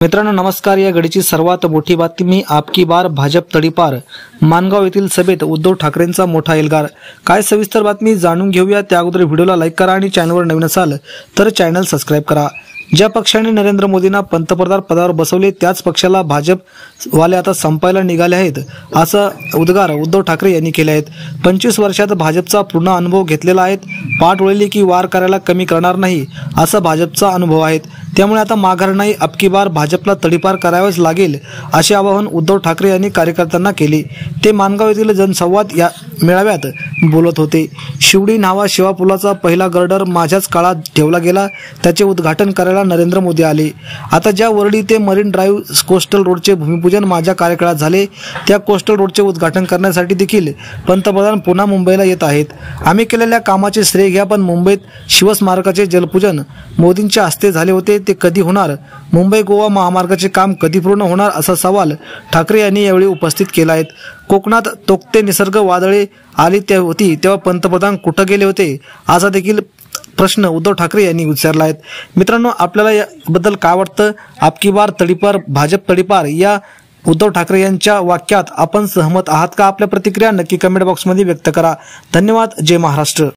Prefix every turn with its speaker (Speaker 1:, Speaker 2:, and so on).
Speaker 1: मित्रांनो नमस्कार। या घडीची सर्वात मोठी बातमी आपकी बार भाजप तडीपार। मानगाव येथील सभेत उद्धव ठाकरेंचा मोठा एल्गार। काय सविस्तर बातमी जाणून घेऊया। त्या अगोदर व्हिडिओला लाईक करा आणि चॅनलवर नवीन असाल तर चॅनल सबस्क्राइब करा। ज्या पक्षाने नरेंद्र मोदींना पंतप्रधान पदावर बसवले त्याच पक्षाला भाजप वाले आता संपायला निघाले आहेत, असा उद्गार उद्धव ठाकरे यांनी केले आहेत। 25 वर्षात भाजपचा पूर्ण अनुभव घेतलेला आहे, पाठ वळली की वार करायला कमी करणार नाही असा भाजपचा अनुभव आहे। त्यामुळे आता माघार नाही, अबकी बार भाजपला तडीपार करावेच लागेल असे आवाहन उद्धव ठाकरे यांनी कार्यकर्त्यांना केले। ते मानगाव येथील जनसंवाद या मेळाव्यात बोलत होते। शिवडी न्हावा शिवापुलाचा पहिला गर्डर माझ्याच काळात ठेवला गेला, त्याचे उद्घाटन करायला नरेंद्र मोदी आले। आता ज्या वर्डी ते मरीन ड्राईव्ह कोस्टल रोडचे भूमिपूजन माझ्या कार्यकाळात झाले, त्या कोस्टल रोडचे उद्घाटन करण्यासाठी देखील पंतप्रधान पुन्हा मुंबईला येत आहेत। आम्ही केलेल्या कामाचे श्रेय घ्या, पण मुंबईत शिवस्मारकाचे जलपूजन मोदींच्या हस्ते झाले होते, ते कधी होणार? मुंबई गोवा महामार्गाचे काम कधी पूर्ण होणार असा सवाल ठाकरे यांनी यावेळी उपस्थित केला आहे। कोकणात तोक्ते निसर्ग वादळे आली होती तेव्हा पंतप्रधान कुठे गेले होते असा देखील प्रश्न उद्धव ठाकरे यांनी विचारला आहे। मित्रांनो आपल्याला याबद्दल काय वाटतं? आपकी बार तडीपार भाजप तडीपार या उद्धव ठाकरे यांच्या वाक्यात आपण सहमत आहात का? आपल्या प्रतिक्रिया नक्की कमेंट बॉक्समध्ये व्यक्त करा। धन्यवाद। जय महाराष्ट्र।